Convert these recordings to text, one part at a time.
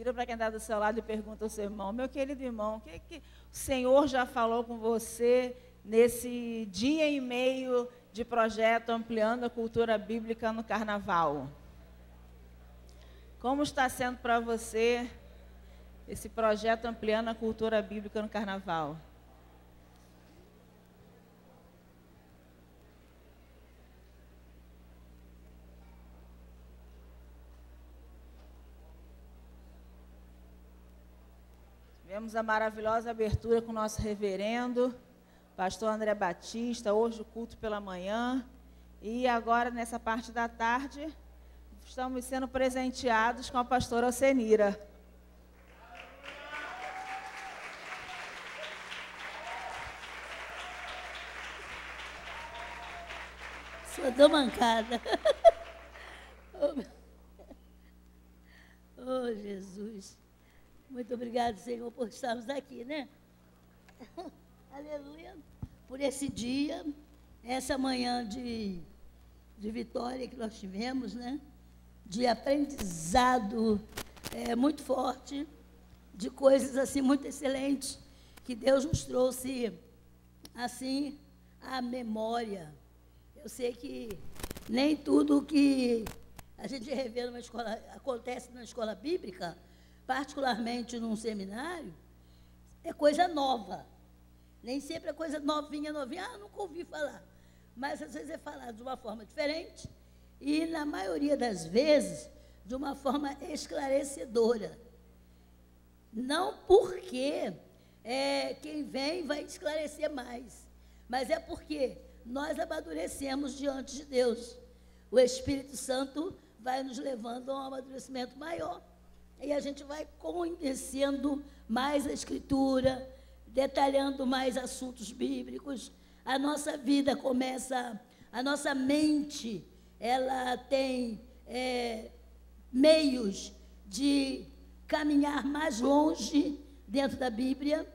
Vira para quem está do seu lado e pergunta ao seu irmão: meu querido irmão, o que o Senhor já falou com você nesse dia e meio de projeto Ampliando a Cultura Bíblica no Carnaval? Como está sendo para você esse projeto Ampliando a Cultura Bíblica no Carnaval? Tivemos a maravilhosa abertura com o nosso reverendo, pastor André Batista, hoje o culto pela manhã. E agora, nessa parte da tarde, estamos sendo presenteados com a pastora Alcenira. Sou da mancada. Oh, Jesus. Muito obrigado, Senhor, por estarmos aqui, né? Aleluia. Por esse dia, essa manhã de vitória que nós tivemos, né? De aprendizado muito forte, de coisas assim muito excelentes, que Deus nos trouxe, assim, à memória. Eu sei que nem tudo que a gente revê numa escola, acontece na escola bíblica, particularmente num seminário, é coisa nova. Nem sempre é coisa novinha, nunca ouvi falar. Mas às vezes é falado de uma forma diferente e, na maioria das vezes, de uma forma esclarecedora. Não porque quem vem vai esclarecer mais, mas é porque nós amadurecemos diante de Deus. O Espírito Santo vai nos levando a um amadurecimento maior. E a gente vai conhecendo mais a Escritura, detalhando mais assuntos bíblicos. A nossa vida começa, a nossa mente, ela tem meios de caminhar mais longe dentro da Bíblia,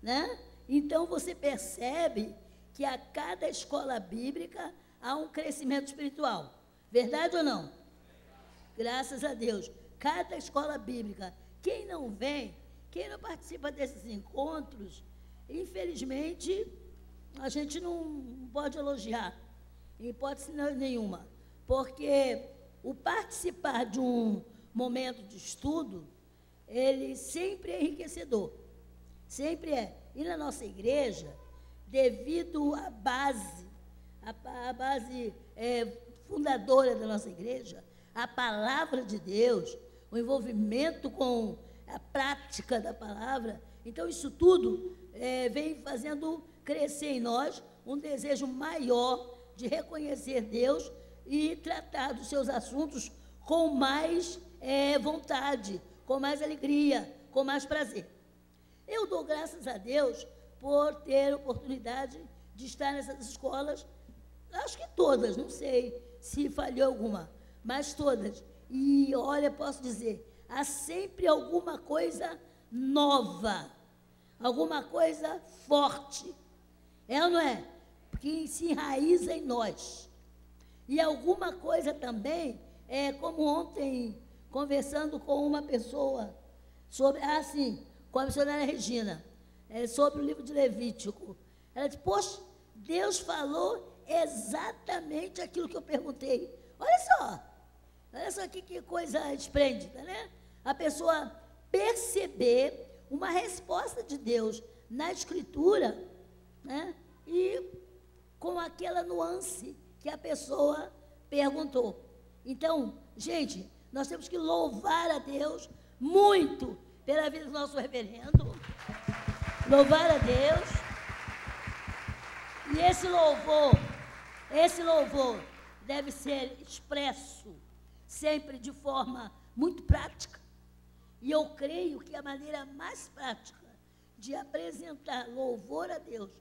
né? Então, você percebe que a cada escola bíblica há um crescimento espiritual. Verdade ou não? Graças a Deus. Cada escola bíblica, quem não vem, quem não participa desses encontros, infelizmente, a gente não pode elogiar, em hipótese nenhuma, porque o participar de um momento de estudo, ele sempre é enriquecedor, sempre é. E na nossa igreja, devido à base, a base fundadora da nossa igreja, a palavra de Deus, o envolvimento com a prática da palavra, então isso tudo vem fazendo crescer em nós um desejo maior de reconhecer Deus e tratar dos seus assuntos com mais vontade, com mais alegria, com mais prazer. Eu dou graças a Deus por ter oportunidade de estar nessas escolas, acho que todas, não sei se falhou alguma, mas todas. E, olha, posso dizer, há sempre alguma coisa nova, alguma coisa forte, ou não é? Que se enraiza em nós. E alguma coisa também, como ontem, conversando com uma pessoa, sobre, com a missionária Regina, sobre o livro de Levítico, ela disse: poxa, Deus falou exatamente aquilo que eu perguntei. Olha só que coisa esplêndida, né? A pessoa perceber uma resposta de Deus na Escritura, né? E com aquela nuance que a pessoa perguntou. Então, gente, nós temos que louvar a Deus muito pela vida do nosso reverendo, louvar a Deus, e esse louvor deve ser expresso sempre de forma muito prática. E eu creio que a maneira mais prática de apresentar louvor a Deus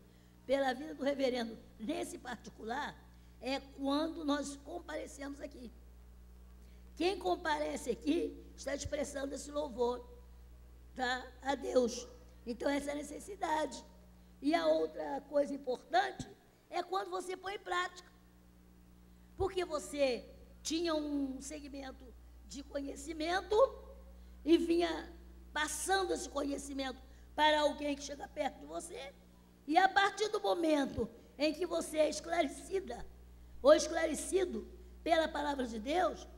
pela vida do reverendo, nesse particular, é quando nós comparecemos aqui. Quem comparece aqui está expressando esse louvor, tá, a Deus. Então, essa é a necessidade. E a outra coisa importante é quando você põe em prática. Porque você tinha um segmento de conhecimento e vinha passando esse conhecimento para alguém que chega perto de você, e a partir do momento em que você é esclarecida, ou esclarecido pela palavra de Deus, o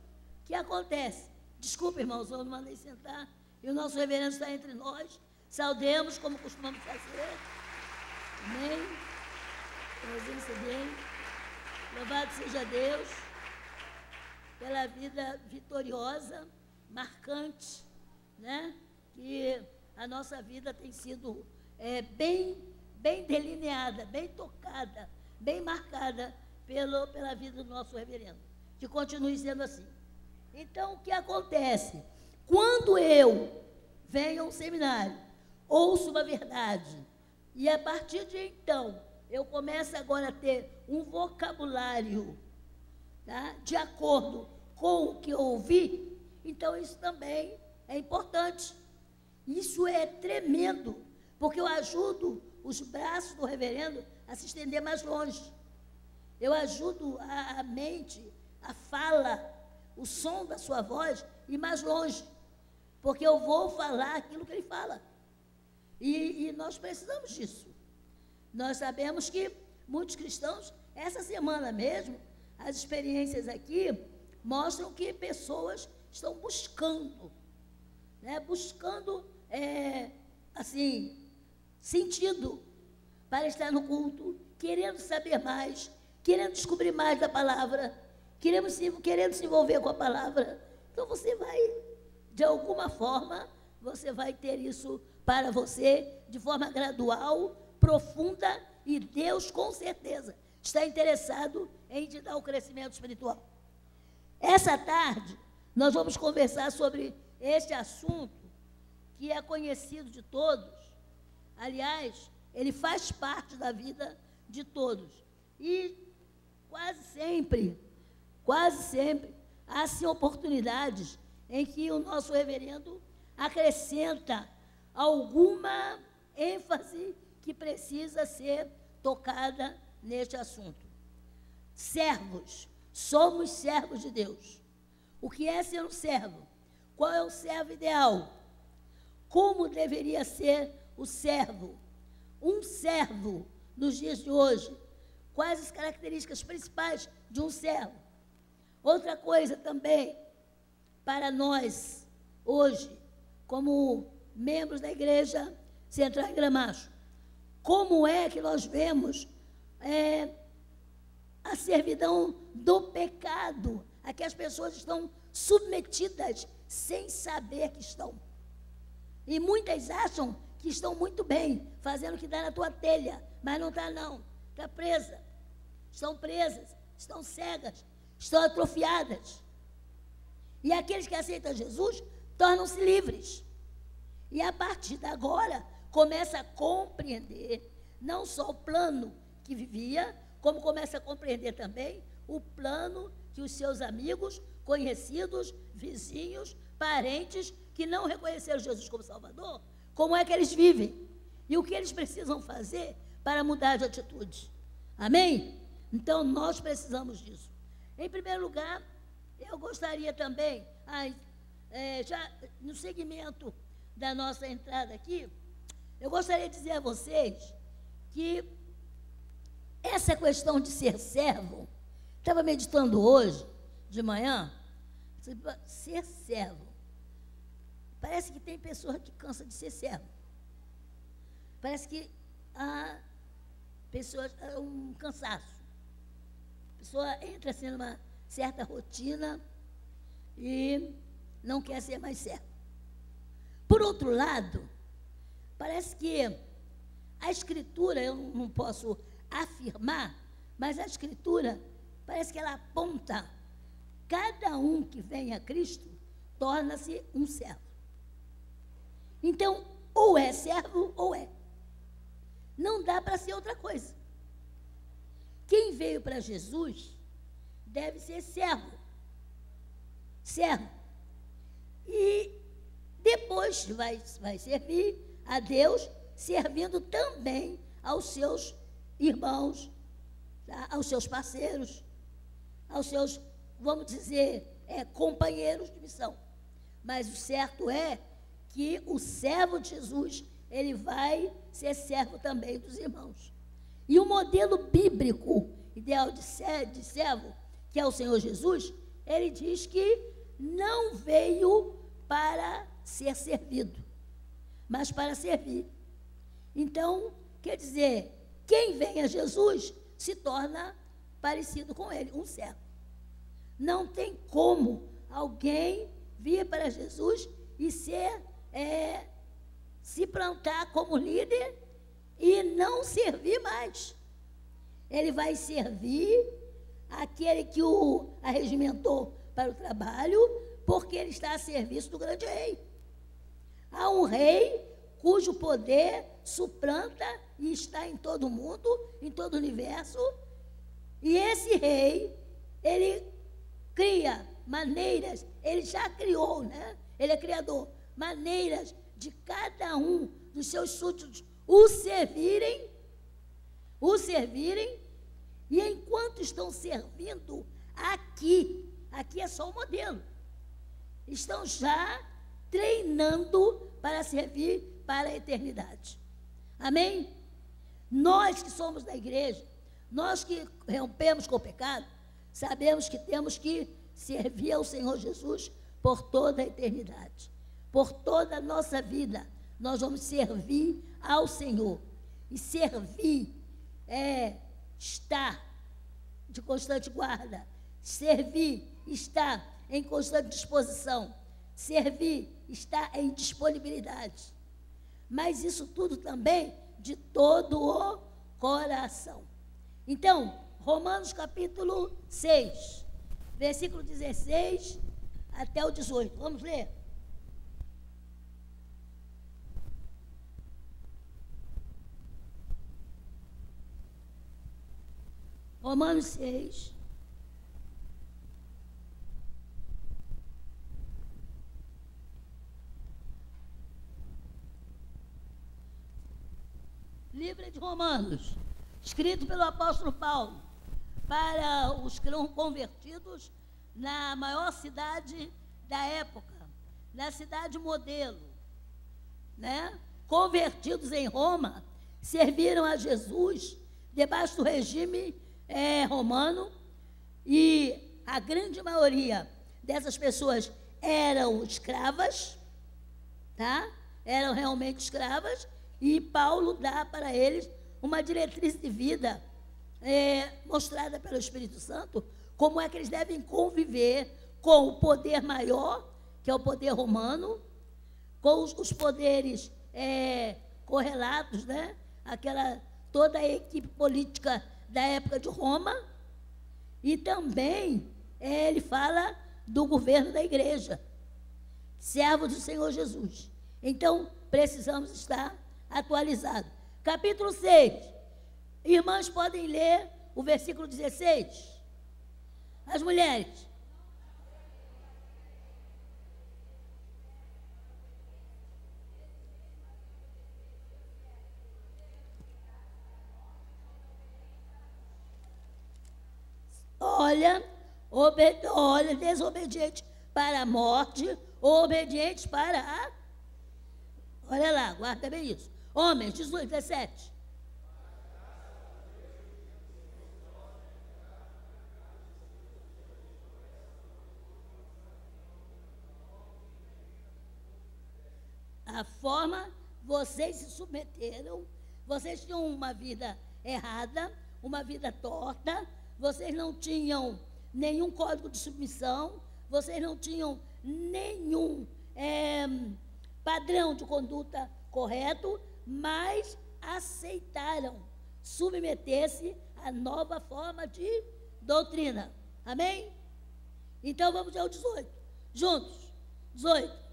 que acontece? Desculpa, irmãos, eu não mandei sentar, e o nosso reverendo está entre nós, saudemos como costumamos fazer, amém, presença dele, louvado seja Deus, pela vida vitoriosa, marcante, né? Que a nossa vida tem sido bem delineada, bem tocada, bem marcada pela vida do nosso reverendo. Que continue sendo assim. Então, o que acontece? Quando eu venho a um seminário, ouço uma verdade, e a partir de então, eu começo agora a ter um vocabulário, tá? De acordo com o que eu ouvi, então isso também é importante. Isso é tremendo, porque eu ajudo os braços do reverendo a se estender mais longe. Eu ajudo a mente, a fala, o som da sua voz ir mais longe, porque eu vou falar aquilo que ele fala. E nós precisamos disso. Nós sabemos que muitos cristãos, essa semana mesmo, as experiências aqui mostram que pessoas estão buscando, né, buscando, assim, sentido para estar no culto, querendo saber mais, querendo descobrir mais da palavra, querendo se envolver com a palavra. Então você vai, de alguma forma, você vai ter isso para você, de forma gradual, profunda, e Deus, com certeza, está interessado em te dar o crescimento espiritual. Essa tarde, nós vamos conversar sobre este assunto, que é conhecido de todos. Aliás, ele faz parte da vida de todos. E quase sempre, há sim oportunidades em que o nosso reverendo acrescenta alguma ênfase que precisa ser tocada neste assunto. Servos, somos servos de Deus. O que é ser um servo? Qual é o servo ideal? Como deveria ser o servo? Um servo, nos dias de hoje, quais as características principais de um servo? Outra coisa também, para nós, hoje, como membros da Igreja Central em Gramacho, como é que nós vemos a servidão do pecado, a que as pessoas estão submetidas sem saber que estão. E muitas acham que estão muito bem, fazendo o que dá na tua telha, mas não está não, está presa. Estão presas, estão cegas, estão atrofiadas. E aqueles que aceitam Jesus tornam-se livres. E a partir de agora, começa a compreender não só o plano que vivia, como começa a compreender também o plano que os seus amigos, conhecidos, vizinhos, parentes, que não reconheceram Jesus como Salvador, como é que eles vivem e o que eles precisam fazer para mudar de atitude. Amém? Então, nós precisamos disso. Em primeiro lugar, eu gostaria também, já no segmento da nossa entrada aqui, eu gostaria de dizer a vocês que essa questão de ser servo, estava meditando hoje, de manhã, ser servo. Parece que tem pessoa que cansa de ser servo. Parece que há pessoas, um cansaço. A pessoa entra assim numa certa rotina e não quer ser mais servo. Por outro lado, parece que a Escritura, eu não posso afirmar, mas a Escritura parece que ela aponta, cada um que vem a Cristo torna-se um servo. Então, ou é servo ou é. Não dá para ser outra coisa. Quem veio para Jesus deve ser servo. Servo. E depois vai servir a Deus, servindo também aos seus irmãos, tá? Aos seus parceiros, aos seus, vamos dizer, companheiros de missão. Mas o certo é que o servo de Jesus, ele vai ser servo também dos irmãos. E o modelo bíblico ideal de servo, que é o Senhor Jesus, ele diz que não veio para ser servido, mas para servir. Então, quer dizer, quem vem a Jesus se torna parecido com ele, um servo. Não tem como alguém vir para Jesus e se plantar como líder e não servir mais. Ele vai servir aquele que o arregimentou para o trabalho, porque ele está a serviço do grande rei. Há um rei cujo poder suplanta e está em todo o mundo, em todo o universo, e esse rei, ele cria maneiras, ele já criou, né? Ele é criador, maneiras de cada um dos seus súditos o servirem, e enquanto estão servindo, aqui é só o modelo, estão já treinando para servir para a eternidade. Amém? Nós que somos da igreja, nós que rompemos com o pecado, sabemos que temos que servir ao Senhor Jesus por toda a eternidade. Por toda a nossa vida, nós vamos servir ao Senhor. E servir é estar de constante guarda. Servir, estar em constante disposição. Servir, estar em disponibilidade. Mas isso tudo também de todo o coração. Então, Romanos capítulo 6, versículo 16 até o 18. Vamos ler? Romanos 6. Livro de Romanos, escrito pelo apóstolo Paulo, para os convertidos na maior cidade da época, na cidade modelo, né? Convertidos em Roma, serviram a Jesus debaixo do regime romano, e a grande maioria dessas pessoas eram escravas, tá? Eram realmente escravas, e Paulo dá para eles uma diretriz de vida mostrada pelo Espírito Santo, como é que eles devem conviver com o poder maior, que é o poder romano, com os poderes correlatos, né? Toda a equipe política da época de Roma, e também ele fala do governo da igreja, servo do Senhor Jesus. Então, precisamos estar atualizados. Capítulo 6, irmãs podem ler o versículo 16? As mulheres. Olha, desobediente para a morte, obedientes para a... Olha lá, guarda bem isso. Homens, 18, 17. A forma, vocês se submeteram, vocês tinham uma vida errada, uma vida torta, vocês não tinham nenhum código de submissão, vocês não tinham nenhum padrão de conduta correto, mas aceitaram submeter-se à nova forma de doutrina. Amém? Então vamos ao 18. Juntos. 18.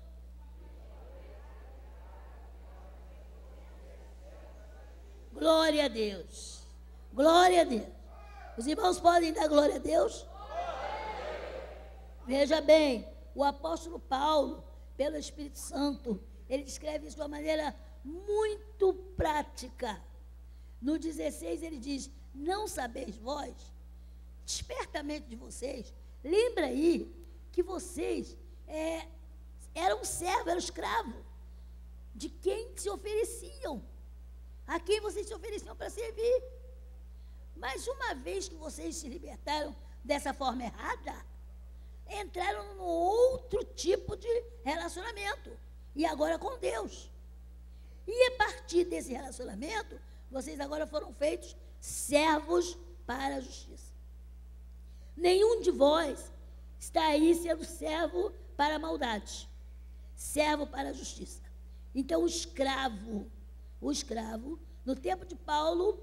Glória a Deus. Glória a Deus. Os irmãos podem dar glória a Deus? Veja bem, o apóstolo Paulo, pelo Espírito Santo, ele descreve isso de uma maneira muito prática. No 16 ele diz: não sabeis vós, despertamento de vocês, lembra aí que vocês era um servo, era um escravo de quem se ofereciam, a quem vocês se ofereciam para servir. Mas uma vez que vocês se libertaram dessa forma errada, entraram num outro tipo de relacionamento, e agora com Deus. E a partir desse relacionamento, vocês agora foram feitos servos para a justiça. Nenhum de vós está aí sendo servo para a maldade, servo para a justiça. Então o escravo, no tempo de Paulo,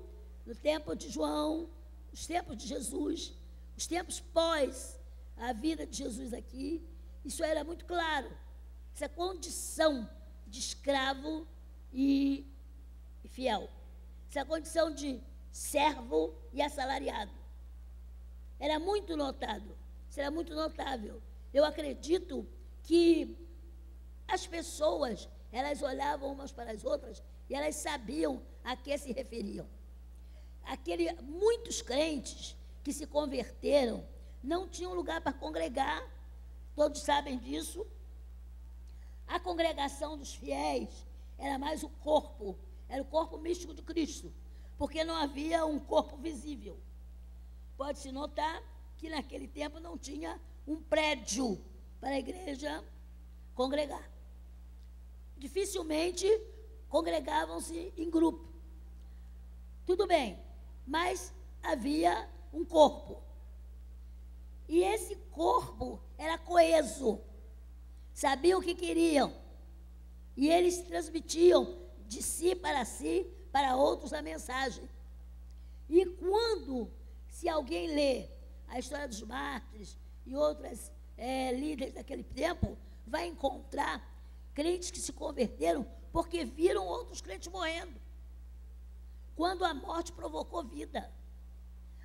no tempo de João, os tempos de Jesus, os tempos pós a vida de Jesus aqui, isso era muito claro. Essa condição de escravo e fiel. Essa condição de servo e assalariado. Era muito notado. Isso era muito notável. Eu acredito que as pessoas, elas olhavam umas para as outras e elas sabiam a que se referiam. Muitos crentes que se converteram não tinham lugar para congregar, todos sabem disso. A congregação dos fiéis era mais o corpo, era o corpo místico de Cristo, porque não havia um corpo visível. Pode-se notar que naquele tempo não tinha um prédio para a igreja congregar. Dificilmente congregavam-se em grupo. Tudo bem, mas havia um corpo. E esse corpo era coeso. Sabiam o que queriam. E eles transmitiam de si, para outros a mensagem. E quando, se alguém lê a história dos mártires e outras líderes daquele tempo, vai encontrar crentes que se converteram porque viram outros crentes morrendo. Quando a morte provocou vida.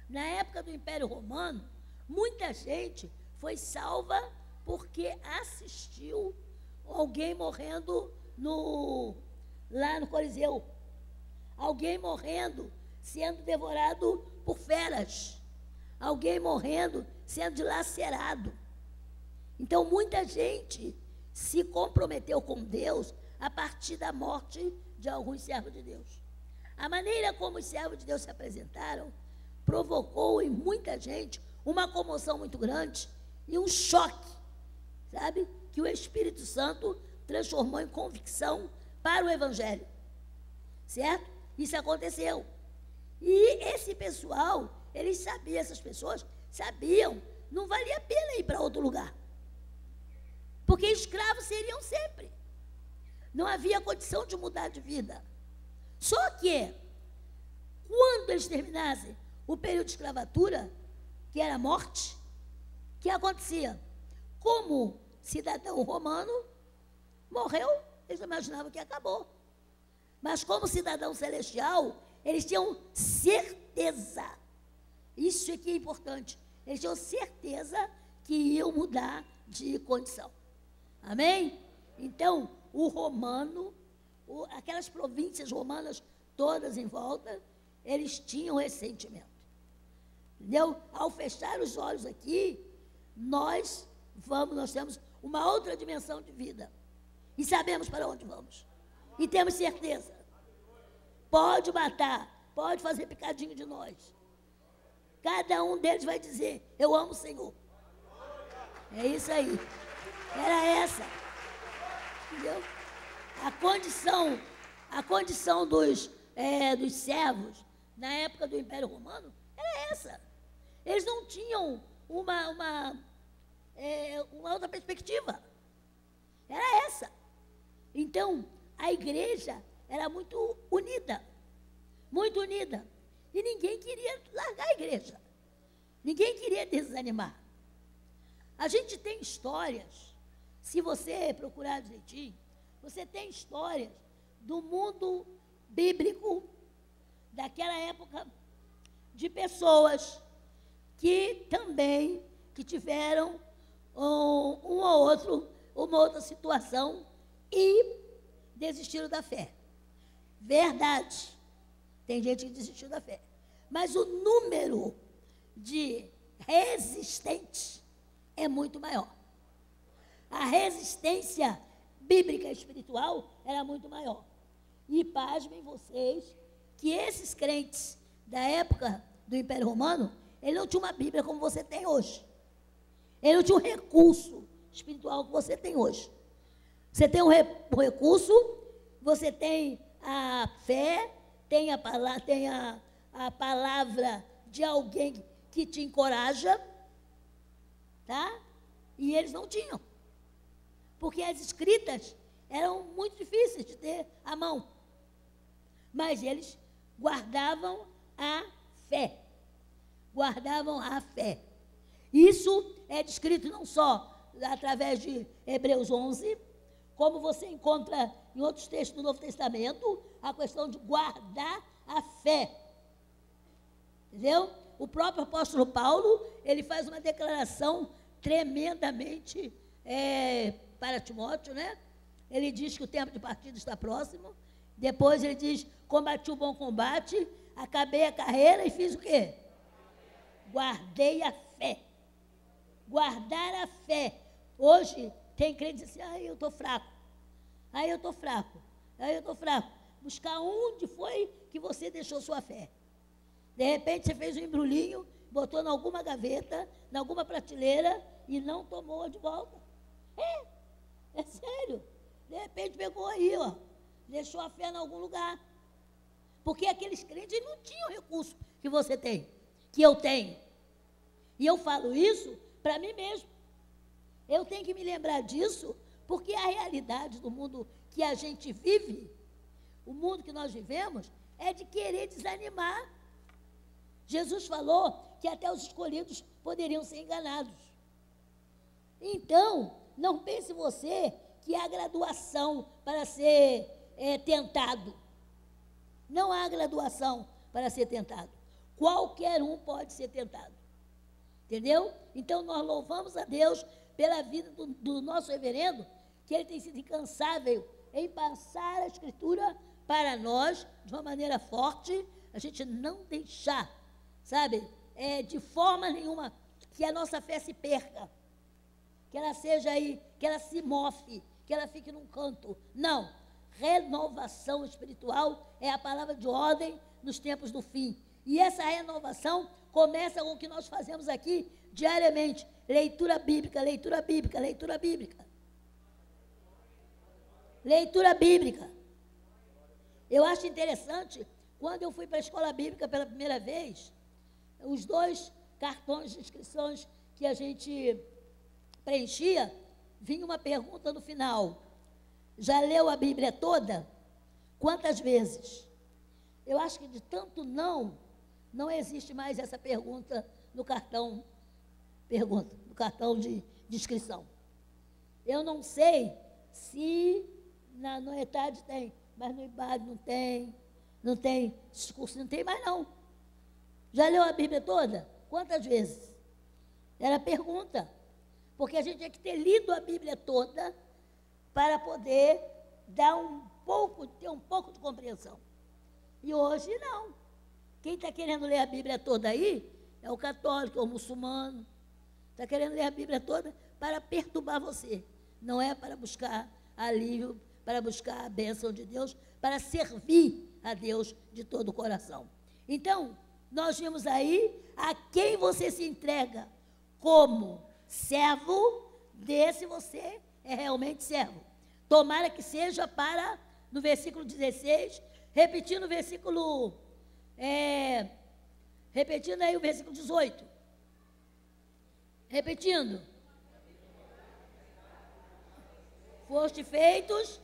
Na época do Império Romano, muita gente foi salva porque assistiu alguém morrendo lá no Coliseu. Alguém morrendo, sendo devorado por feras. Alguém morrendo, sendo dilacerado. Então, muita gente se comprometeu com Deus a partir da morte de alguns servos de Deus. A maneira como os servos de Deus se apresentaram provocou em muita gente uma comoção muito grande e um choque, sabe? Que o Espírito Santo transformou em convicção para o Evangelho, certo? Isso aconteceu. E esse pessoal, eles sabiam, essas pessoas sabiam, não valia a pena ir para outro lugar, porque escravos seriam sempre. Não havia condição de mudar de vida. Só que, quando eles terminassem o período de escravatura, que era a morte, o que acontecia? Como cidadão romano, morreu, eles imaginavam que acabou. Mas como cidadão celestial, eles tinham certeza, isso aqui é importante, eles tinham certeza que iam mudar de condição. Amém? Então, o romano, aquelas províncias romanas todas em volta, eles tinham esse sentimento. Entendeu? Ao fechar os olhos aqui, nós temos uma outra dimensão de vida. E sabemos para onde vamos. E temos certeza. Pode matar, pode fazer picadinho de nós. Cada um deles vai dizer, eu amo o Senhor. É isso aí. Era essa. Entendeu? A condição dos servos na época do Império Romano era essa. Eles não tinham uma outra perspectiva. Era essa. Então, a igreja era muito unida. Muito unida. E ninguém queria largar a igreja. Ninguém queria desanimar. A gente tem histórias, se você procurar direitinho, você tem histórias do mundo bíblico, daquela época, de pessoas que também tiveram uma outra situação e desistiram da fé. Verdade, tem gente que desistiu da fé. Mas o número de resistentes é muito maior. a resistência bíblica e espiritual era muito maior. E pasmem vocês que esses crentes da época do Império Romano, ele não tinha uma Bíblia como você tem hoje. Ele não tinha um recurso espiritual que você tem hoje. Você tem um recurso, você tem a fé, tem a palavra de alguém que te encoraja, tá? E eles não tinham. Porque as escritas eram muito difíceis de ter à mão. Mas eles guardavam a fé. Guardavam a fé. Isso é descrito não só através de Hebreus 11, como você encontra em outros textos do Novo Testamento, a questão de guardar a fé. Entendeu? O próprio apóstolo Paulo, ele faz uma declaração tremendamente para Timóteo, né? Ele diz que o tempo de partida está próximo. Depois ele diz, combati o bom combate, acabei a carreira e fiz o quê? Guardei a fé. Guardar a fé. Hoje, tem crente que diz assim, eu estou fraco. Eu estou fraco. Eu estou fraco. Buscar onde foi que você deixou sua fé. De repente, você fez um embrulhinho, botou em alguma gaveta, em alguma prateleira e não tomou de volta. É sério. De repente, pegou aí, ó. Deixou a fé em algum lugar. Porque aqueles crentes não tinham o recurso que você tem, que eu tenho. E eu falo isso para mim mesmo. Eu tenho que me lembrar disso, porque a realidade do mundo que a gente vive, o mundo que nós vivemos, é de querer desanimar. Jesus falou que até os escolhidos poderiam ser enganados. Então, não pense você que há graduação para ser tentado. Não há graduação para ser tentado. Qualquer um pode ser tentado. Entendeu? Então, nós louvamos a Deus pela vida do nosso reverendo, que ele tem sido incansável em passar a Escritura para nós, de uma maneira forte, a gente não deixar, sabe, de forma nenhuma, que a nossa fé se perca, que ela seja aí, que ela se mofe, que ela fique num canto. Não. Renovação espiritual é a palavra de ordem nos tempos do fim. E essa renovação começa com o que nós fazemos aqui diariamente. Leitura bíblica, leitura bíblica, leitura bíblica. Leitura bíblica. Eu acho interessante, quando eu fui para a escola bíblica pela primeira vez, os 2 cartões de inscrições que a gente preenchia, vinha uma pergunta no final. Já leu a Bíblia toda? Quantas vezes? Eu acho que de tanto não existe mais essa pergunta no cartão, no cartão de inscrição. Eu não sei se no ETAD tem, mas no IBAD não tem discurso, não tem mais não. Já leu a Bíblia toda? Quantas vezes? Era a pergunta. Porque a gente tinha que ter lido a Bíblia toda para poder ter um pouco de compreensão. E hoje não. Quem está querendo ler a Bíblia toda aí é o católico, é o muçulmano. Está querendo ler a Bíblia toda para perturbar você. Não é para buscar alívio, para buscar a bênção de Deus, para servir a Deus de todo o coração. Então, nós vimos aí a quem você se entrega como servo, desse você é realmente servo. Tomara que seja para, no versículo 16, repetindo o versículo, repetindo aí o versículo 18. Repetindo. Foste feitos,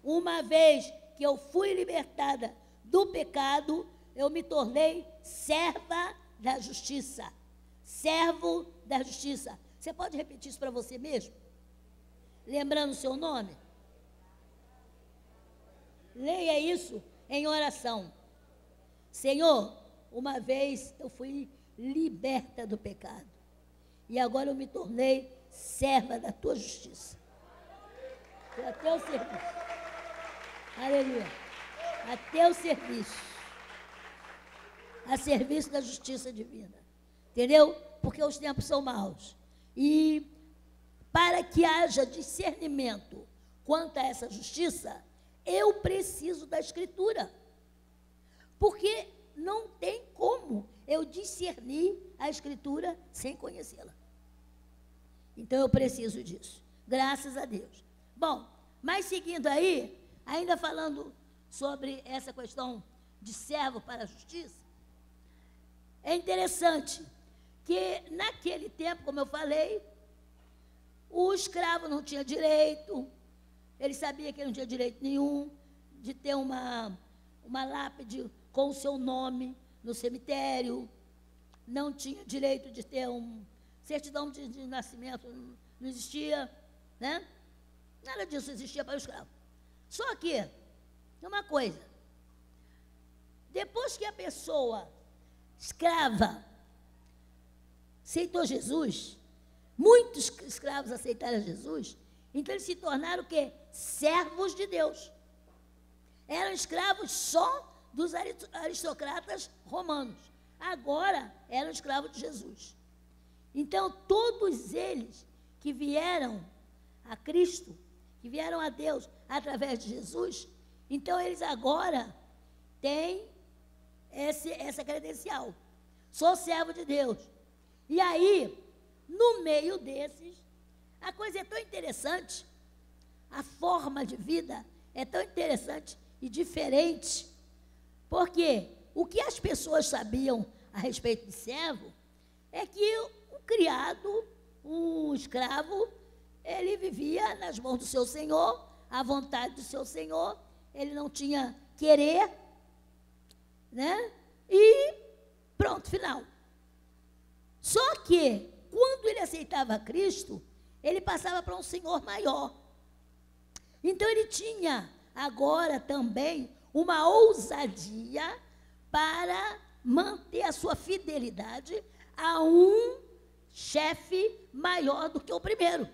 uma vez que eu fui libertada do pecado, eu me tornei serva da justiça. Servo da justiça. Você pode repetir isso para você mesmo? Lembrando o seu nome? Leia isso em oração. Senhor, uma vez eu fui liberta do pecado. E agora eu me tornei serva da tua justiça. Estou a teu serviço. Aleluia. A teu serviço. A serviço da justiça divina. Entendeu? porque os tempos são maus. E para que haja discernimento quanto a essa justiça, eu preciso da Escritura. Porque não tem como eu discernir a Escritura sem conhecê-la. Então eu preciso disso. Graças a Deus. Bom, mas seguindo aí, ainda falando sobre essa questão de servo para a justiça, é interessante que naquele tempo, como eu falei, o escravo não tinha direito, ele sabia que ele não tinha direito nenhum de ter uma lápide com o seu nome no cemitério, não tinha direito de ter certidão de nascimento, não existia, né? Nada disso existia para o escravo. Só que, uma coisa, depois que a pessoa escrava aceitou Jesus, muitos escravos aceitaram Jesus, então eles se tornaram o quê? Servos de Deus. Eram escravos só dos aristocratas romanos. Agora eram escravos de Jesus. Então, todos eles que vieram a Cristo, que vieram a Deus através de Jesus, então eles agora têm essa credencial. Sou servo de Deus. E aí, no meio desses, a coisa é tão interessante, a forma de vida é tão interessante e diferente, porque o que as pessoas sabiam a respeito de servo é que um criado, um escravo, ele vivia nas mãos do seu senhor, à vontade do seu senhor, ele não tinha querer, né? E pronto, final. Só que, quando ele aceitava Cristo, ele passava para um senhor maior. Então, ele tinha agora também uma ousadia para manter a sua fidelidade a um chefe maior do que o primeiro.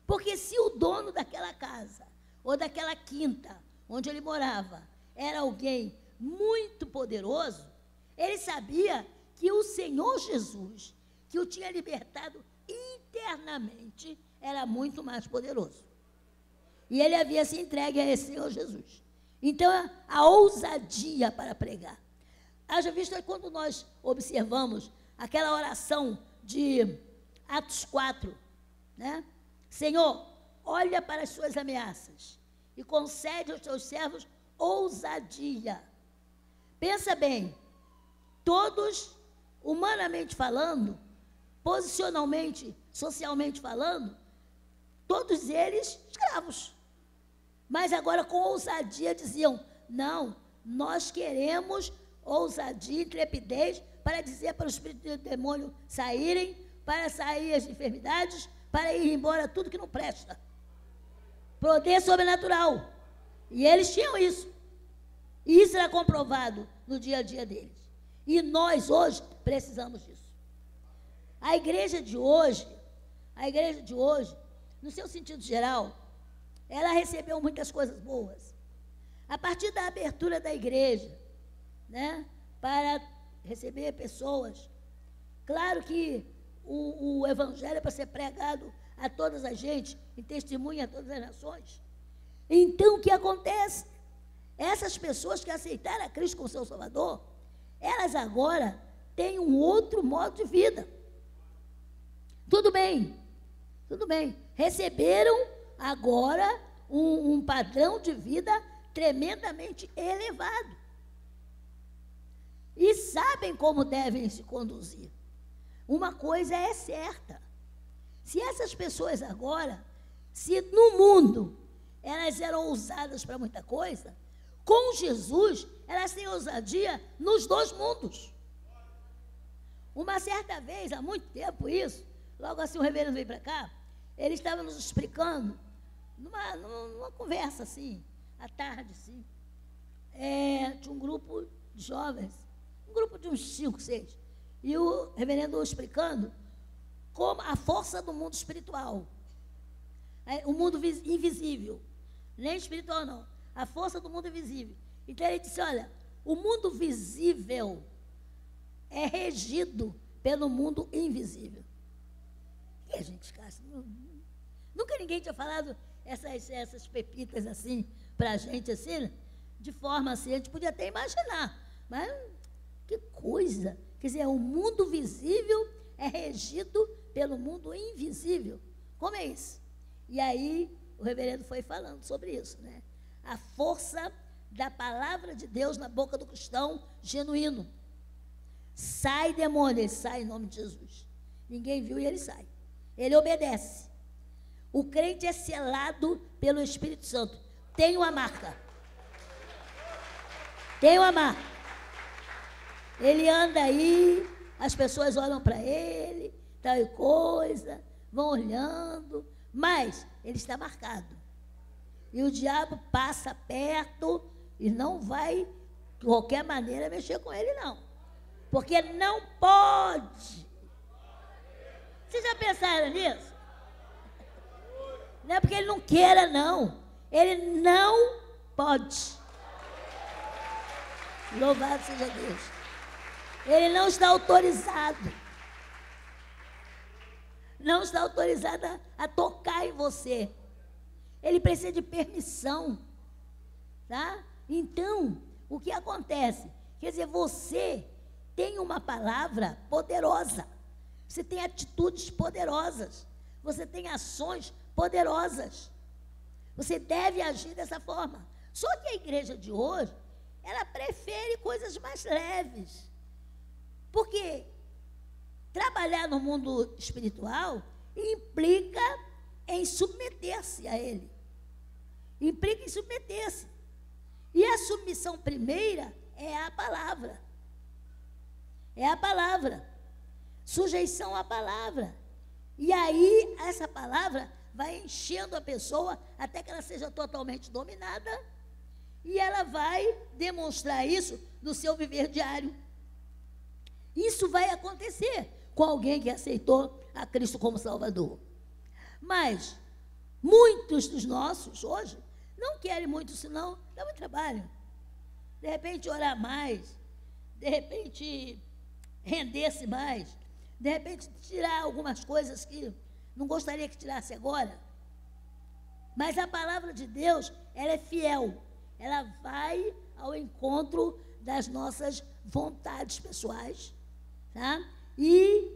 Porque se o dono daquela casa, ou daquela quinta, onde ele morava, era alguém muito poderoso, ele sabia que o Senhor Jesus, que o tinha libertado internamente, era muito mais poderoso. E ele havia se entregue a esse Senhor Jesus. Então, a ousadia para pregar. Haja visto quando nós observamos aquela oração de Atos 4, né? Senhor, olha para as suas ameaças e concede aos teus servos ousadia. Pensa bem, todos, humanamente falando, posicionalmente, socialmente falando, todos eles escravos. Mas agora com ousadia diziam, não, nós queremos ousadia, intrepidez, para dizer para os espíritos de demônio saírem, para sair as enfermidades, para ir embora tudo que não presta. Poder sobrenatural. E eles tinham isso. E isso era comprovado no dia a dia deles. E nós hoje precisamos disso. A igreja de hoje, no seu sentido geral, ela recebeu muitas coisas boas. A partir da abertura da igreja, né, para receber pessoas, claro que o evangelho é para ser pregado a todas as gente, em testemunho a todas as nações. Então, o que acontece? Essas pessoas que aceitaram a Cristo como seu Salvador, elas agora têm um outro modo de vida. Tudo bem. Receberam agora um padrão de vida tremendamente elevado. E sabem como devem se conduzir. Uma coisa é certa. Se essas pessoas agora, se no mundo elas eram ousadas para muita coisa, com Jesus elas têm ousadia nos dois mundos. Uma certa vez, há muito tempo isso, logo assim o reverendo veio para cá, ele estava nos explicando, numa conversa assim, à tarde, assim, de um grupo de jovens, um grupo de uns 5, 6, e o reverendo explicando como a força do mundo espiritual, o mundo invisível, nem espiritual não, a força do mundo invisível. Então ele disse, olha, o mundo visível é regido pelo mundo invisível. E a gente, nunca ninguém tinha falado essas pepitas assim, para a gente assim, de forma assim, a gente podia até imaginar, mas que coisa, quer dizer, o mundo visível é regido pelo mundo invisível. Como é isso? E aí o reverendo foi falando sobre isso, né? A força da palavra de Deus na boca do cristão genuíno. Sai demônio, ele sai em nome de Jesus. Ninguém viu e ele sai. Ele obedece. O crente é selado pelo Espírito Santo. Tem uma marca. Tem uma marca. Ele anda aí, as pessoas olham para ele, tal coisa, vão olhando, mas ele está marcado. E o diabo passa perto e não vai, de qualquer maneira, mexer com ele, não. Porque não pode. Vocês já pensaram nisso? Não é porque ele não queira, não. Ele não pode. Louvado seja Deus. Ele não está autorizado. Não está autorizado a tocar em você. Ele precisa de permissão. Tá? Então, o que acontece? Quer dizer, você tem uma palavra poderosa. Você tem atitudes poderosas. Você tem ações poderosas. Você deve agir dessa forma. Só que a igreja de hoje, ela prefere coisas mais leves. Porque trabalhar no mundo espiritual implica em submeter-se a ele. Implica em submeter-se. E a submissão primeira é a palavra. É a palavra. Sujeição à palavra. E aí, essa palavra vai enchendo a pessoa até que ela seja totalmente dominada. E ela vai demonstrar isso no seu viver diário. Isso vai acontecer com alguém que aceitou a Cristo como Salvador. Mas muitos dos nossos hoje não querem muito isso, não. Dá muito trabalho. De repente orar mais, de repente render-se mais, de repente tirar algumas coisas que não gostaria que tirasse agora. Mas a palavra de Deus, ela é fiel. Ela vai ao encontro das nossas vontades pessoais, tá? E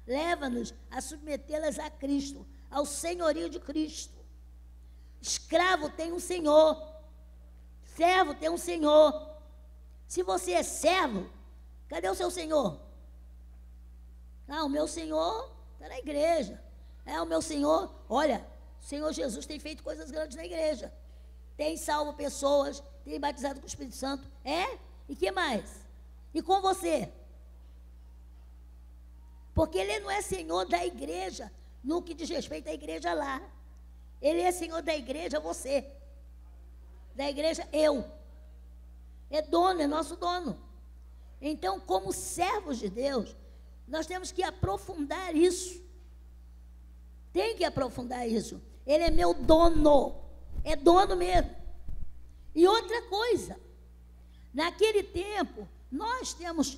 leva-nos a submetê-las a Cristo, ao senhorio de Cristo. Escravo tem um senhor, servo tem um senhor. Se você é servo, cadê o seu senhor? Ah, o meu senhor está na igreja. O meu senhor, olha, o Senhor Jesus tem feito coisas grandes na igreja. Tem salvo pessoas, tem batizado com o Espírito Santo. E que mais? E com você? Porque ele não é senhor da igreja, no que diz respeito à igreja lá. Ele é senhor da igreja, você. Da igreja, eu. É dono, é nosso dono. Então, como servos de Deus, nós temos que aprofundar isso. Tem que aprofundar isso. Ele é meu dono. É dono mesmo. E outra coisa, naquele tempo, nós temos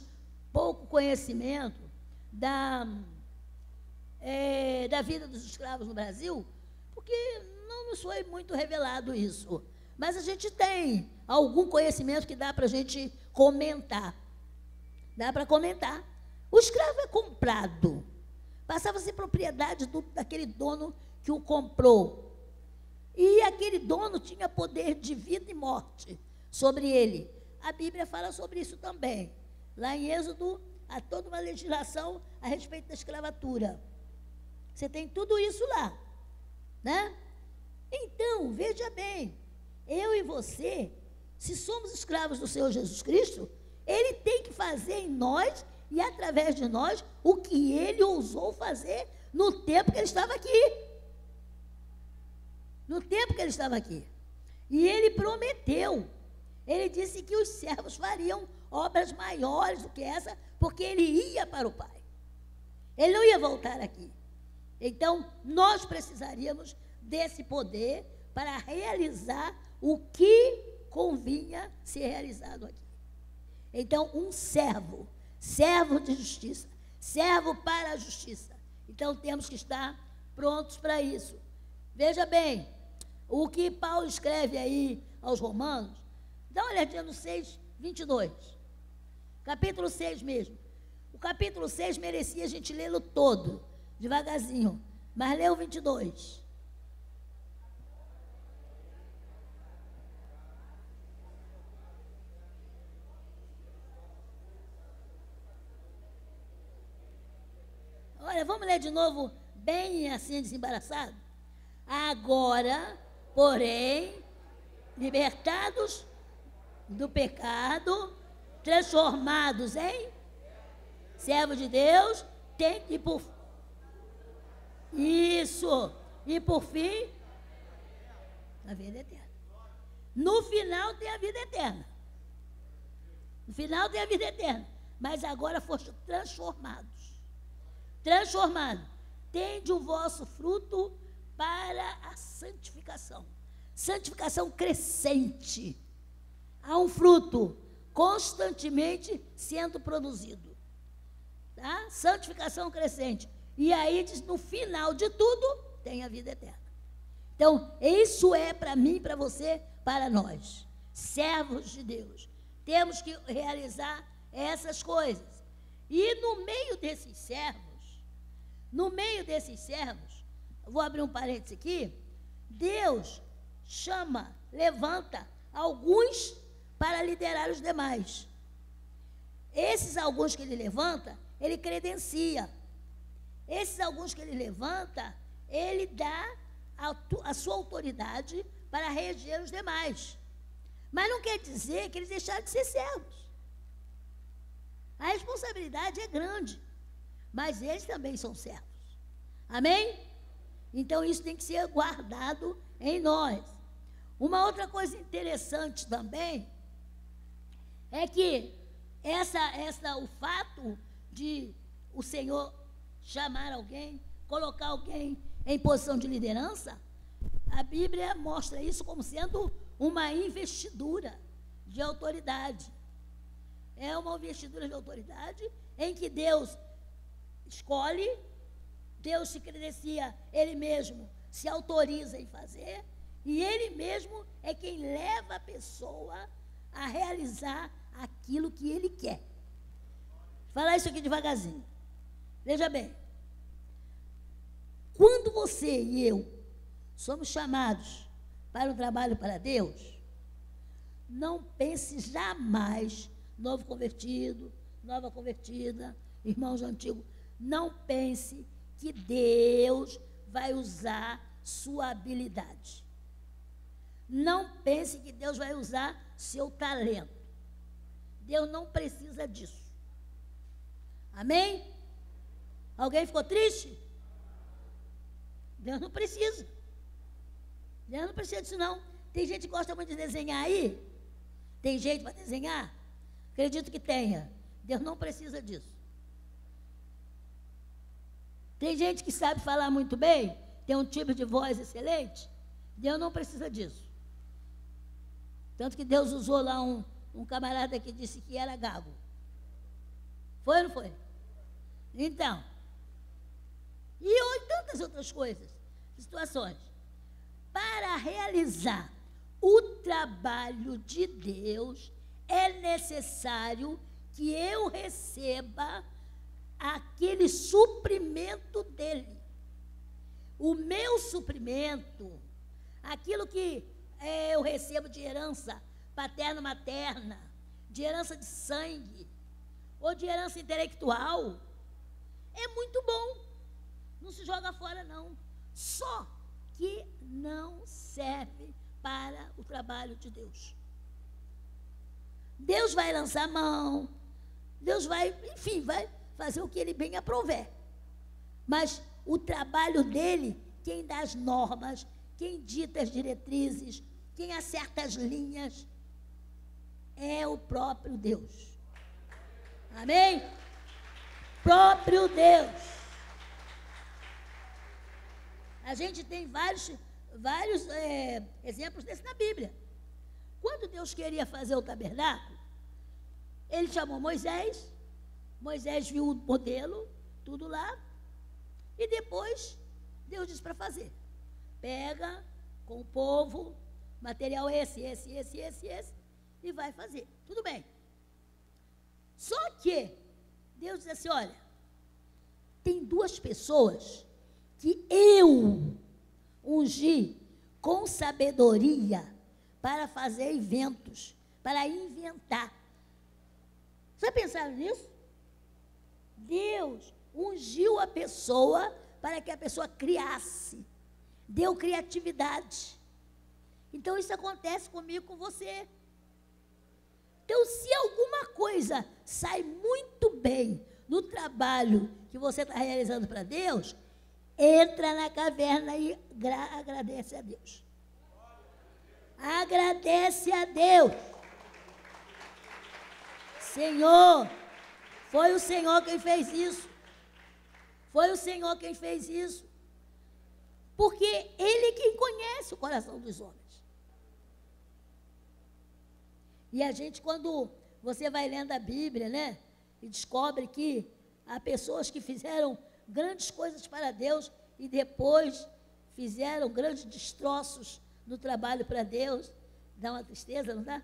pouco conhecimento da vida dos escravos no Brasil, porque não nos foi muito revelado isso. Mas a gente tem algum conhecimento que dá para a gente comentar. Dá para comentar. O escravo é comprado. Passava-se propriedade daquele dono que o comprou. E aquele dono tinha poder de vida e morte sobre ele. A Bíblia fala sobre isso também. Lá em Êxodo, há toda uma legislação a respeito da escravatura. Você tem tudo isso lá, né? Então, veja bem, eu e você, se somos escravos do Senhor Jesus Cristo, Ele tem que fazer em nós e através de nós o que Ele ousou fazer no tempo que Ele estava aqui. No tempo que Ele estava aqui. E Ele prometeu. Ele disse que os servos fariam obras maiores do que essa, porque Ele ia para o Pai. Ele não ia voltar aqui. Então, nós precisaríamos desse poder para realizar o que convinha ser realizado aqui. Então, um servo servo de justiça, servo para a justiça. Então temos que estar prontos para isso. Veja bem, o que Paulo escreve aí aos Romanos, dá uma olhadinha no 6:22, capítulo 6 mesmo. O capítulo 6 merecia a gente lê-lo todo, devagarzinho, mas lê o 22. Olha, vamos ler de novo, bem assim, desembaraçado. Agora, porém, libertados do pecado, transformados em servos de Deus, tem que por isso, e por fim, a vida eterna. No final tem a vida eterna. No final tem a vida eterna. Mas agora foste transformados. Transformado. Tende o vosso fruto para a santificação. Santificação crescente. Há um fruto constantemente sendo produzido. Tá? Santificação crescente. E aí diz, no final de tudo, tem a vida eterna. Então, isso é para mim, para você, para nós, servos de Deus. Temos que realizar essas coisas. E no meio desses servos, vou abrir um parênteses aqui, Deus chama, levanta alguns para liderar os demais. Esses alguns que ele levanta, ele credencia. Esses alguns que ele levanta, ele dá a sua autoridade para reger os demais. Mas não quer dizer que eles deixaram de ser servos. A responsabilidade é grande, mas eles também são servos. Amém? Então isso tem que ser guardado em nós. Uma outra coisa interessante também é que o fato de o Senhor chamar alguém, colocar alguém em posição de liderança, a Bíblia mostra isso como sendo uma investidura de autoridade. É uma investidura de autoridade em que Deus escolhe, Deus se credencia, Ele mesmo se autoriza em fazer, e Ele mesmo é quem leva a pessoa a realizar aquilo que Ele quer. Vou falar isso aqui devagarzinho. Veja bem, quando você e eu somos chamados para o trabalho para Deus, não pense jamais, novo convertido, nova convertida, irmãos antigos, não pense que Deus vai usar sua habilidade. Não pense que Deus vai usar seu talento. Deus não precisa disso. Amém? Alguém ficou triste? Deus não precisa. Deus não precisa disso, não. Tem gente que gosta muito de desenhar aí? Tem jeito para desenhar? Acredito que tenha. Deus não precisa disso. Tem gente que sabe falar muito bem, tem um tipo de voz excelente. Deus não precisa disso. Tanto que Deus usou lá um camarada que disse que era gago. Foi ou não foi? Então, e tantas outras coisas, situações. Para realizar o trabalho de Deus, é necessário que eu receba aquele suprimento dele. O meu suprimento, aquilo que eu recebo de herança paterno-materna, de herança de sangue, ou de herança intelectual, é muito bom. Não se joga fora, não. Só que não serve para o trabalho de Deus. Deus vai lançar a mão, Deus vai, enfim, vai fazer o que Ele bem aprouver. Mas o trabalho dele, quem dá as normas, quem dita as diretrizes, quem acerta as linhas, é o próprio Deus. Amém? Próprio Deus. A gente tem vários exemplos desses na Bíblia. Quando Deus queria fazer o tabernáculo, Ele chamou Moisés Moisés viu o modelo, tudo lá, e depois Deus disse para fazer. Pega com o povo, material esse, e vai fazer. Tudo bem. Só que Deus diz assim, olha, tem 2 pessoas que eu ungi com sabedoria para fazer eventos, para inventar. Já pensaram nisso? Deus ungiu a pessoa para que a pessoa criasse, deu criatividade. Então isso acontece comigo, com você. Então, se alguma coisa sai muito bem no trabalho que você está realizando para Deus, entra na caverna e agradece a Deus. Agradece a Deus. Senhor, foi o Senhor quem fez isso. Foi o Senhor quem fez isso. Porque Ele quem conhece o coração dos homens. E a gente, quando você vai lendo a Bíblia, né, e descobre que há pessoas que fizeram grandes coisas para Deus e depois fizeram grandes destroços no trabalho para Deus, dá uma tristeza, não dá?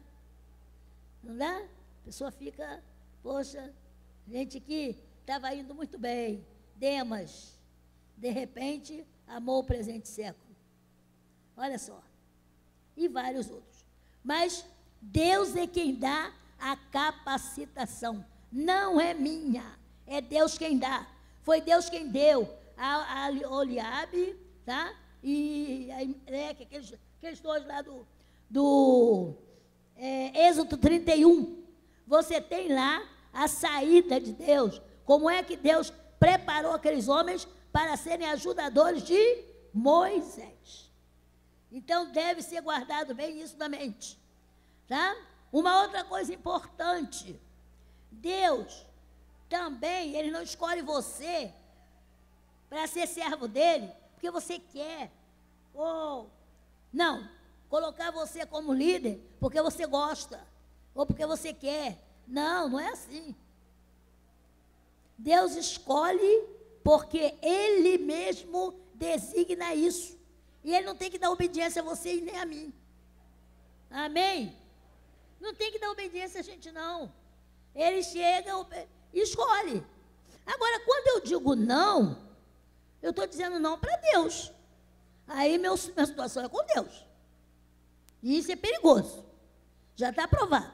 Não dá? A pessoa fica, poxa, gente que estava indo muito bem, Demas, de repente, amou o presente século. Olha só. E vários outros. Mas Deus é quem dá a capacitação. Não é minha. É Deus quem dá. Foi Deus quem deu a Oliabe, tá? E aqueles 2 lá do Êxodo 31. Você tem lá a saída de Deus. Como é que Deus preparou aqueles homens para serem ajudadores de Moisés. Então, deve ser guardado bem isso na mente. Tá? Uma outra coisa importante. Deus também, Ele não escolhe você para ser servo dEle, porque você quer. Ou, não, colocar você como líder porque você gosta, ou porque você quer. Não, não é assim. Deus escolhe porque Ele mesmo designa isso. E Ele não tem que dar obediência a você e nem a mim. Amém? Não tem que dar obediência a gente, não. Ele chega e escolhe. Agora, quando eu digo não, eu estou dizendo não para Deus. Aí minha situação é com Deus. E isso é perigoso. Já está provado.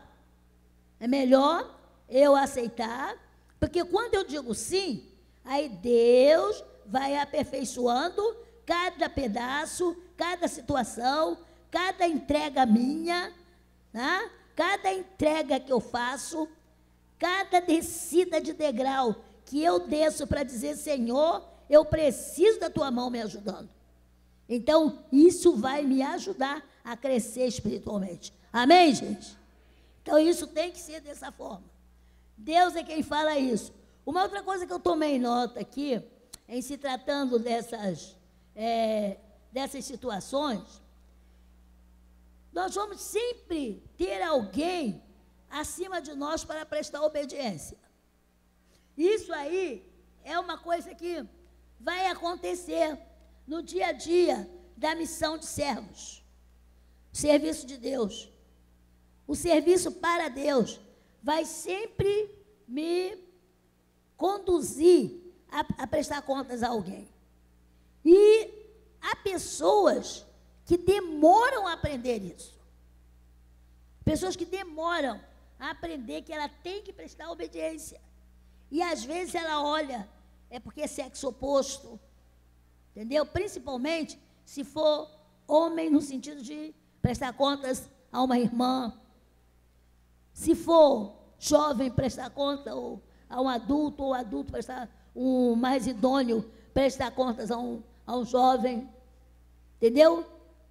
É melhor eu aceitar, porque quando eu digo sim, aí Deus vai aperfeiçoando cada pedaço, cada situação, cada entrega minha, né? Cada entrega que eu faço, cada descida de degrau que eu desço para dizer, Senhor, eu preciso da tua mão me ajudando. Então, isso vai me ajudar a crescer espiritualmente. Amém, gente? Então, isso tem que ser dessa forma. Deus é quem fala isso. Uma outra coisa que eu tomei nota aqui, em se tratando dessas situações, nós vamos sempre ter alguém acima de nós para prestar obediência. Isso aí é uma coisa que vai acontecer no dia a dia da missão de servos. O serviço de Deus, o serviço para Deus, vai sempre me conduzir a prestar contas a alguém. E há pessoas que demoram a aprender isso. Pessoas que demoram a aprender que ela tem que prestar obediência. E às vezes ela olha, é porque é sexo oposto, entendeu? Principalmente se for homem no sentido de prestar contas a uma irmã. Se for jovem, prestar conta a um adulto, ou adulto prestar um mais idôneo, prestar contas a um jovem. Entendeu?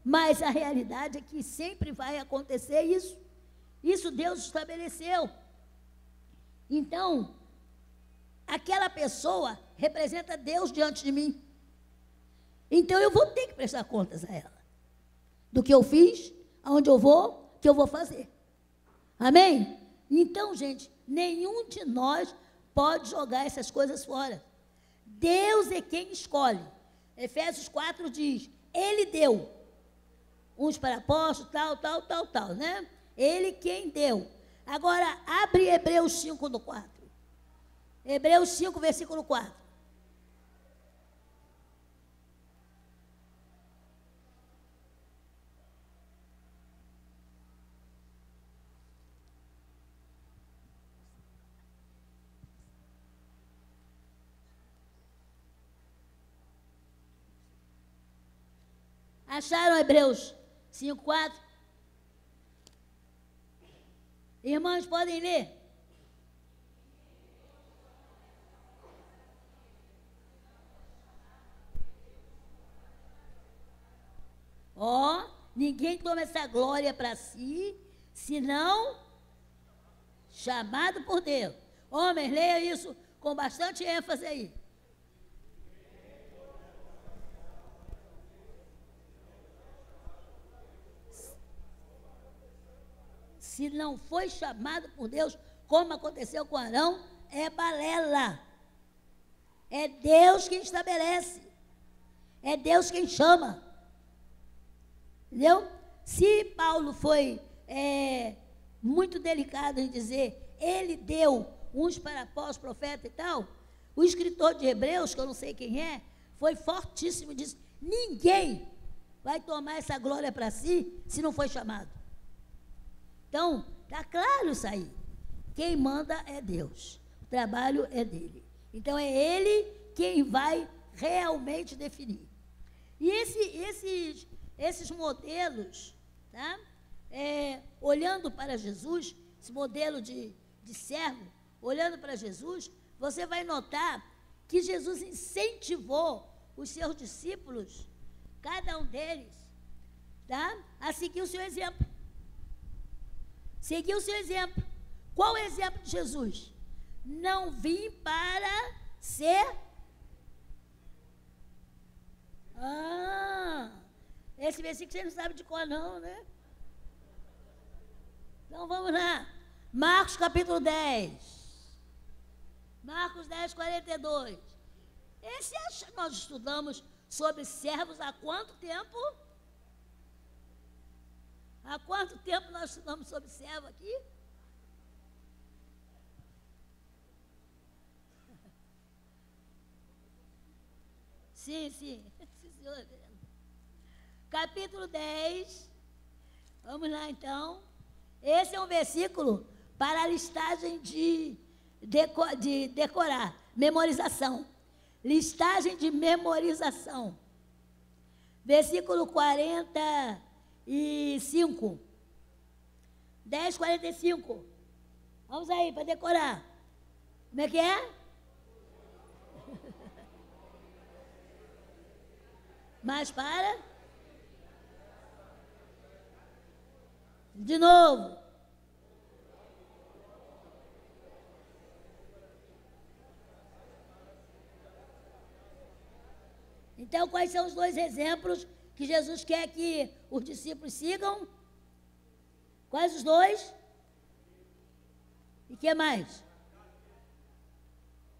Mas a realidade é que sempre vai acontecer isso. Isso Deus estabeleceu. Então, aquela pessoa representa Deus diante de mim. Então, eu vou ter que prestar contas a ela. Do que eu fiz, aonde eu vou, que eu vou fazer. Amém? Então, gente, nenhum de nós pode jogar essas coisas fora. Deus é quem escolhe. Efésios 4 diz, Ele deu. Uns para apóstolos, tal, né? Ele quem deu. Agora, abre Hebreus 5 no 4. Hebreus 5, versículo 4. Acharam Hebreus 5, 4? Irmãos, podem ler? Ó, ninguém toma essa glória para si, senão chamado por Deus. Homens, leia isso com bastante ênfase aí. Se não foi chamado por Deus, como aconteceu com Arão, é balela. É Deus quem estabelece. É Deus quem chama. Entendeu? Se Paulo foi muito delicado em dizer, ele deu uns para apóstolos, profeta e tal, o escritor de Hebreus, que eu não sei quem é, foi fortíssimo e disse, ninguém vai tomar essa glória para si, se não foi chamado. Então, está claro isso aí. Quem manda é Deus. O trabalho é dele. Então, é ele quem vai realmente definir. E esses modelos, tá? Olhando para Jesus, esse modelo de servo, olhando para Jesus, você vai notar que Jesus incentivou os seus discípulos, cada um deles, tá? A seguir o seu exemplo. Seguir o seu exemplo. Qual é o exemplo de Jesus? Não vim para ser... esse versículo você não sabe de qual não, né? Então vamos lá. Marcos capítulo 10. Marcos 10, 42. Nós estudamos sobre servos há quanto tempo? Há quanto tempo nós estudamos sobre servo aqui? Sim, senhor. Capítulo 10. Vamos lá, então. Esse é um versículo para a listagem de decorar, memorização. Listagem de memorização. Versículo 45. 10, 45. Vamos aí, para decorar. Como é que é? Mas para. De novo. Então, quais são os dois exemplos que Jesus quer que os discípulos sigam? Quais os dois? E o que mais?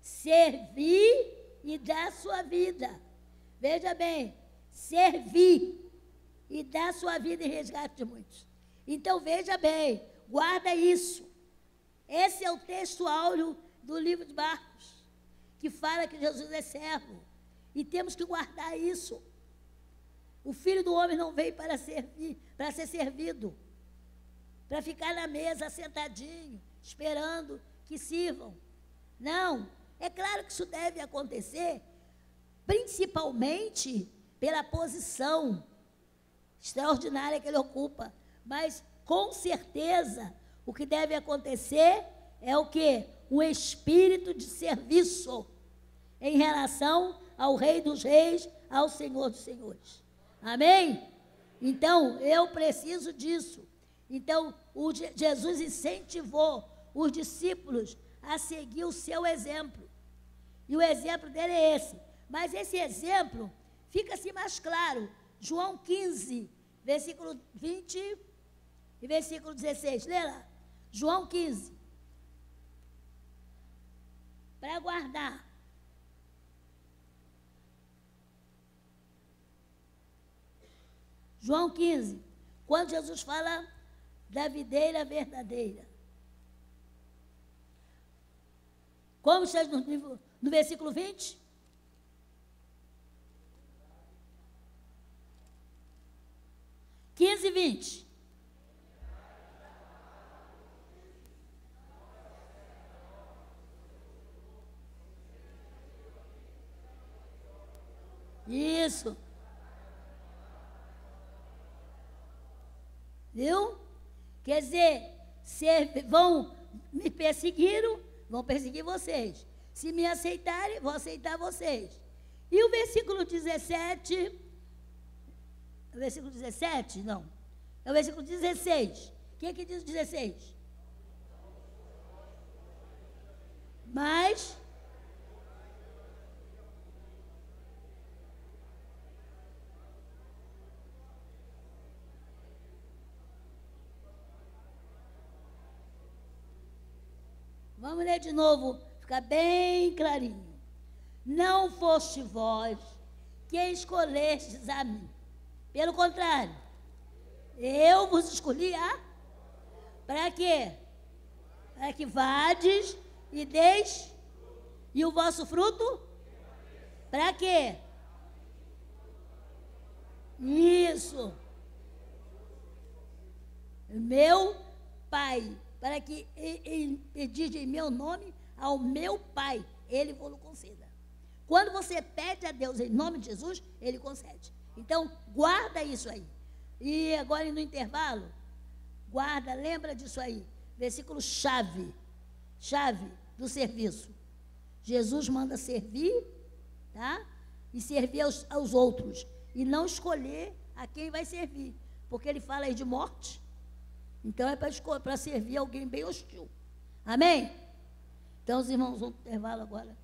Servir e dar sua vida. Veja bem, servir e dar sua vida em resgate de muitos. Então, veja bem, guarda isso. Esse é o texto áureo do livro de Marcos, que fala que Jesus é servo. E temos que guardar isso. O Filho do Homem não veio para servir, para ser servido, para ficar na mesa sentadinho, esperando que sirvam. Não, é claro que isso deve acontecer, principalmente pela posição extraordinária que ele ocupa. Mas, com certeza, o que deve acontecer é o quê? Um espírito de serviço em relação ao Rei dos Reis, ao Senhor dos Senhores. Amém? Então, eu preciso disso. Então, Jesus incentivou os discípulos a seguir o seu exemplo. E o exemplo dele é esse. Mas esse exemplo fica assim mais claro. João 15, versículo 20 e versículo 16. Lê lá. João 15. para guardar. João 15, quando Jesus fala da videira verdadeira. Como está no versículo 20? e 20. Isso. Viu? Quer dizer, me perseguiram, vão perseguir vocês. Se me aceitarem, vou aceitar vocês. E o versículo 17, o versículo 17, não, é o versículo 16. O que diz o 16? Mas... Vamos ler de novo, fica bem clarinho. Não foste vós que escolhestes a mim. Pelo contrário, eu vos escolhi para quê? Para que vades e deis, e o vosso fruto? Para quê? Isso. Meu Pai, para que pedis em meu nome ao meu Pai, Ele vos conceda. Quando você pede a Deus em nome de Jesus, Ele concede. Então, guarda isso aí. E agora no intervalo, guarda, lembra disso aí. Versículo chave do serviço. Jesus manda servir, tá? E servir aos outros. E não escolher a quem vai servir. Porque ele fala aí de morte. Então é para servir alguém bem hostil. Amém? Então os irmãos vão para o intervalo agora.